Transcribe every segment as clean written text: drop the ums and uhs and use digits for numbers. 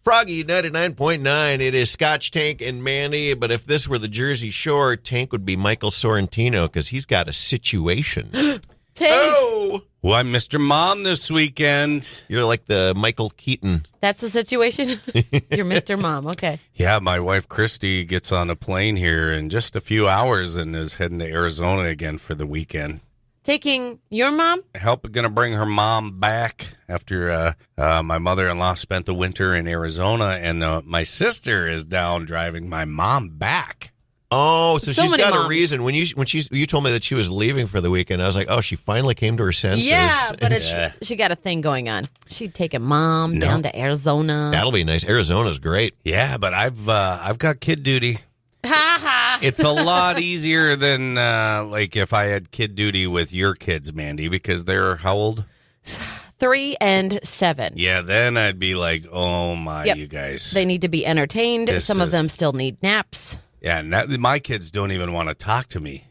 Froggy 99.9. It is Scotch, Tank, and Mandy. But if this were the Jersey Shore, Tank would be Michael Sorrentino because he's got a situation. Tank. Oh! Well, I'm Mr. Mom this weekend. You're like the Michael Keaton. That's the situation? You're Mr. Mom. Okay. Yeah, my wife Kristy gets on a plane here in just a few hours and is heading to Arizona again for the weekend. Taking your mom? Going to bring her mom back after my mother-in-law spent the winter in Arizona, and my sister is down driving my mom back. Oh, so she's got moms. a reason. When you told me that she was leaving for the weekend, I was like, oh, she finally came to her senses. Yeah, but she got a thing going on. She'd take a mom down to Arizona. That'll be nice. Arizona's great. Yeah, but I've got kid duty. Ha ha. It's a lot easier than like if I had kid duty with your kids, Mandy, because they're how old? 3 and 7. Yeah, then I'd be like, oh my, you guys. They need to be entertained. Some of them still need naps. Yeah, my kids don't even want to talk to me.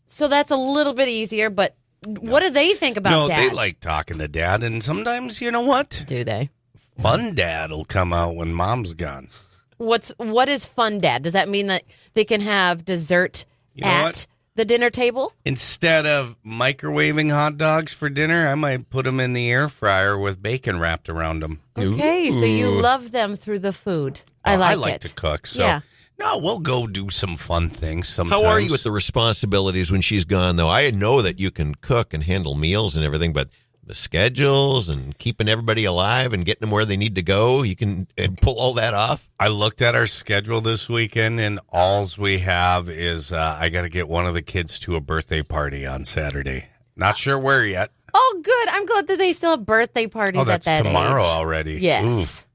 So that's a little bit easier, but what do they think about Dad? No, they like talking to Dad, and sometimes, you know what? Do they? Fun Dad will come out when Mom's gone. What is Fun Dad? Does that mean that they can have dessert at the dinner table? Instead of microwaving hot dogs for dinner, I might put them in the air fryer with bacon wrapped around them. Okay, so you love them through the food. I like to cook, so yeah. No, we'll go do some fun things sometimes. How are you with the responsibilities when she's gone, though? I know that you can cook and handle meals and everything, but the schedules and keeping everybody alive and getting them where they need to go, you can pull all that off? I looked at our schedule this weekend, and alls we have is I got to get one of the kids to a birthday party on Saturday. Not sure where yet. Oh, good. I'm glad that they still have birthday parties at that age. Oh, that's tomorrow already. Yes.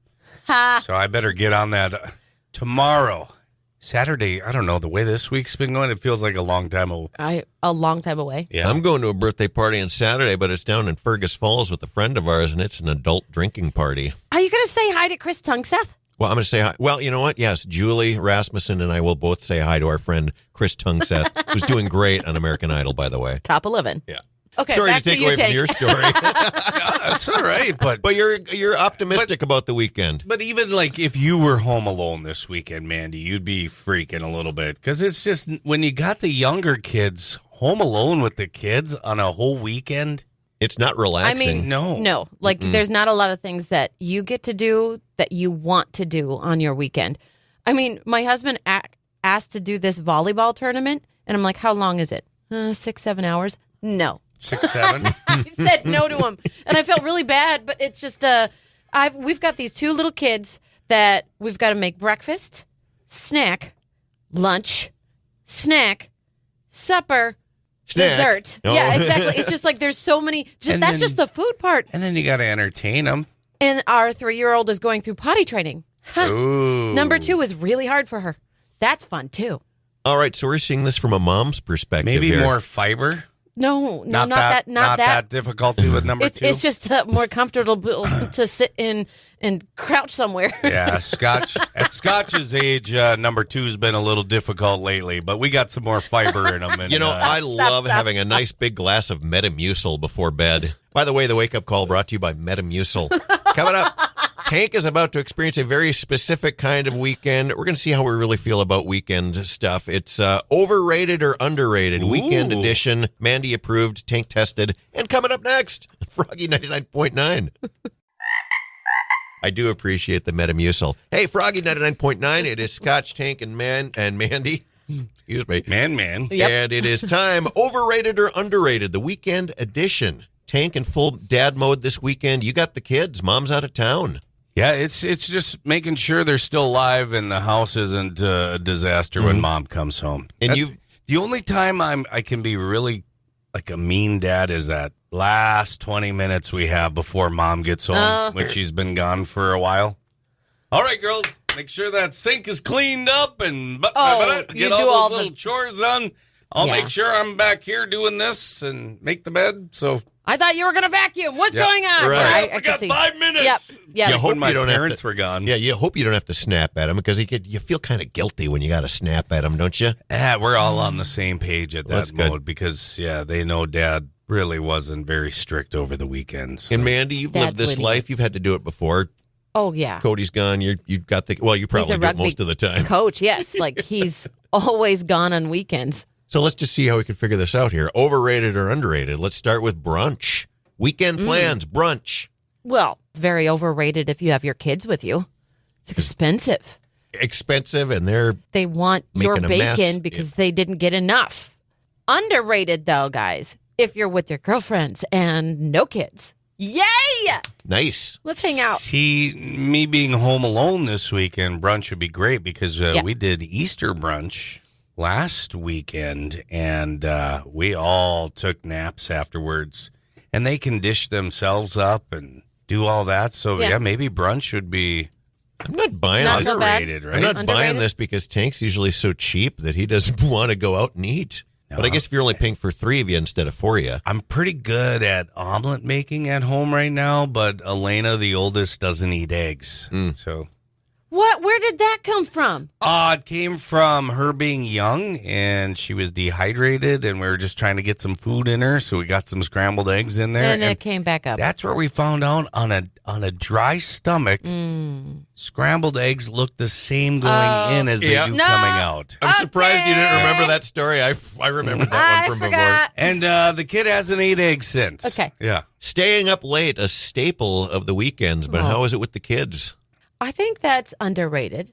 Ha. So I better get on that tomorrow. Saturday, I don't know. The way this week's been going, it feels like a long time away. A long time away. Yeah. I'm going to a birthday party on Saturday, but it's down in Fergus Falls with a friend of ours, and it's an adult drinking party. Are you going to say hi to Chris Tungseth? Well, I'm going to say hi. Well, you know what? Yes, Julie Rasmussen and I will both say hi to our friend Chris Tungseth, who's doing great on American Idol, by the way. Top 11. Yeah. Okay, sorry back to take you, away Tank. from your story. That's all right, but you're optimistic about the weekend. But even like if you were home alone this weekend, Mandy, you'd be freaking a little bit because it's just when you got the younger kids home alone with the kids on a whole weekend. It's not relaxing. I mean, no. Like there's not a lot of things that you get to do that you want to do on your weekend. I mean, my husband asked to do this volleyball tournament, and I'm like, how long is it? 6-7 hours? No. 6, 7. I said no to him, and I felt really bad. But it's just we've got these 2 little kids that we've got to make breakfast, snack, lunch, snack, supper, Snack. dessert. Oh. Yeah, exactly. It's just like there's so many. That's just the food part. And then you got to entertain them. And our 3-year-old is going through potty training. Ooh. Number 2 is really hard for her. That's fun too. All right, so we're seeing this from a mom's perspective. Maybe here. more fiber. No, not that. difficulty with number 2. It's just more comfortable to sit in and crouch somewhere. Yeah, Scotch. At Scotch's age, number 2's been a little difficult lately, but we got some more fiber in them. And, I love having a nice big glass of Metamucil before bed. By the way, the wake-up call brought to you by Metamucil. Coming up, Tank is about to experience a very specific kind of weekend. We're going to see how we really feel about weekend stuff. It's overrated or underrated, weekend edition. Mandy approved, Tank tested, and coming up next, Froggy 99.9. I do appreciate the Metamucil. Hey, Froggy 99.9, it is Scotch, Tank, and Mandy. Excuse me. Man. Yep. And it is time, overrated or underrated, the weekend edition. Tank in full dad mode this weekend. You got the kids. Mom's out of town. Yeah, it's just making sure they're still alive and the house isn't a disaster when Mom comes home. And the only time I can be really like a mean dad is that last 20 minutes we have before Mom gets home when she's been gone for a while. All right, girls, make sure that sink is cleaned up and get all those little chores done. I'll make sure I'm back here doing this and make the bed. So I thought you were going to vacuum. What's going on? Right. I got 5 minutes. Yep. You hope when my you don't parents were gone. Yeah, you hope you don't have to snap at him because you feel kind of guilty when you got to snap at him, don't you? Yeah, we're all on the same page at That's that good. mode because, they know Dad really wasn't very strict over the weekends. And Mandy, you've lived Dad's this winning. life. You've had to do it before. Oh, yeah. Cody's gone. You've got the, well, you probably He's a do it rugby most of the time. coach, yes. Like, he's always gone on weekends. So let's just see how we can figure this out here. Overrated or underrated? Let's start with brunch. Weekend plans, brunch. Well, it's very overrated if you have your kids with you. It's expensive. Expensive, and They want your making a mess. bacon because they didn't get enough. Underrated, though, guys, if you're with your girlfriends and no kids. Yay! nice. Let's hang out. See, me being home alone this weekend, brunch would be great because we did Easter brunch last weekend, and we all took naps afterwards. And they can dish themselves up and do all that. So, yeah, maybe brunch would be I'm not buying Not this. so bad. underrated, I'm right? not buying Underrated? this because Tank's usually so cheap that he doesn't want to go out and eat. But I guess if you're only paying for 3 of you instead of 4 of you. I'm pretty good at omelet making at home right now, but Elena, the oldest, doesn't eat eggs. So What? Where did that come from? it came from her being young, and she was dehydrated, and we were just trying to get some food in her, so we got some scrambled eggs in there. And then it came back up. That's where we found out on a dry stomach, scrambled eggs look the same going in as they do No. coming out. I'm surprised you didn't Okay. remember that story. I remembered that I one from forgot. And the kid hasn't ate eggs since. Okay. Yeah. before. Staying up late, a staple of the weekends, but how is it with the kids? I think that's underrated,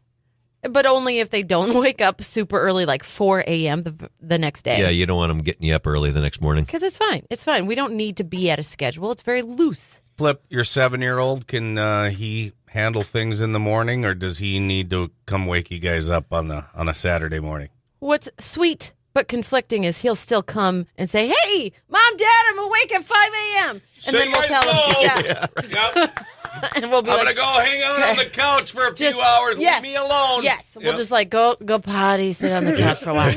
but only if they don't wake up super early, like 4 a.m. the next day. Yeah, you don't want them getting you up early the next morning. Because it's fine. It's fine. We don't need to be at a schedule. It's very loose. Flip, your 7-year-old, can he handle things in the morning, or does he need to come wake you guys up on a Saturday morning? What's sweet but conflicting is he'll still come and say, "Hey, Mom, Dad, I'm awake at 5 a.m." And then we'll tell him. Yeah. Yep. And we'll be I'm like, gonna go hang out on the couch for a just- few hours. yes, Leave me alone. Yes. We'll Yep. just like go potty, sit on the couch for a while.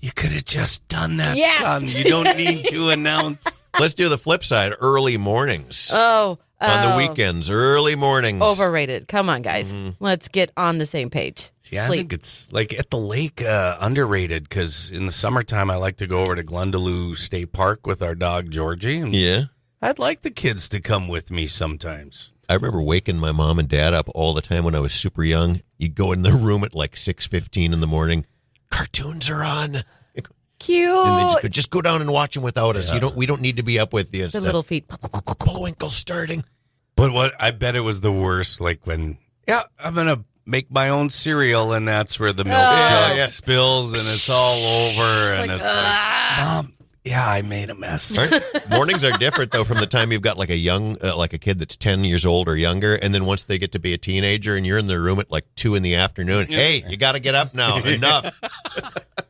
You could have just done that, Yes. son. You don't need to announce. Let's do the flip side, early mornings. Oh. On the weekends, early mornings. Overrated. Come on, guys. Let's get on the same page. Yeah, I think it's like at the lake underrated because in the summertime I like to go over to Glendalough State Park with our dog Georgie. And Yeah. I'd like the kids to come with me sometimes. I remember waking my mom and dad up all the time when I was super young. You'd go in the room at like 6:15 in the morning. Cartoons are on. Cute. And then just go down and watch them without us. We don't need to be up with you. The little feet. Bullwinkle's starting. But what I bet it was the worst, like when I'm gonna make my own cereal, and that's where the milk jug spills and it's all over, and it's like, Mom, I made a mess. Mornings are different though from the time you've got like a young, like a kid that's 10 years old or younger, and then once they get to be a teenager and you're in their room at like 2 p.m. Hey, you got to get up now. Enough.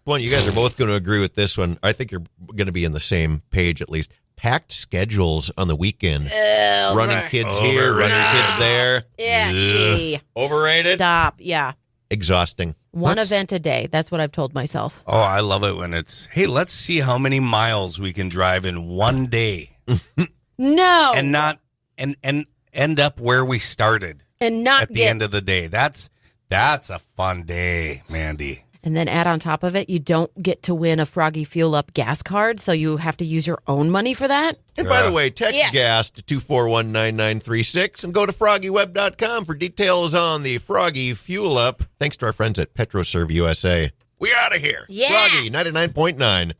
One, you guys are both going to agree with this one. I think you're going to be in the same page at least. Packed schedules on the weekend. Running kids here, running kids there. Yeah, she. Overrated? Stop. Yeah. Exhausting. One event a day. That's what I've told myself. Oh, I love it when it's, hey, let's see how many miles we can drive in one day No. and not and end up where we started And not at the get. end of the day. That's a fun day, Mandy. And then add on top of it, you don't get to win a Froggy Fuel Up gas card, so you have to use your own money for that. And by the way, text Yes. gas to 2419936 and go to FroggyWeb.com for details on the Froggy Fuel Up. Thanks to our friends at PetroServe USA. We out of here. Yes. Froggy 99.9.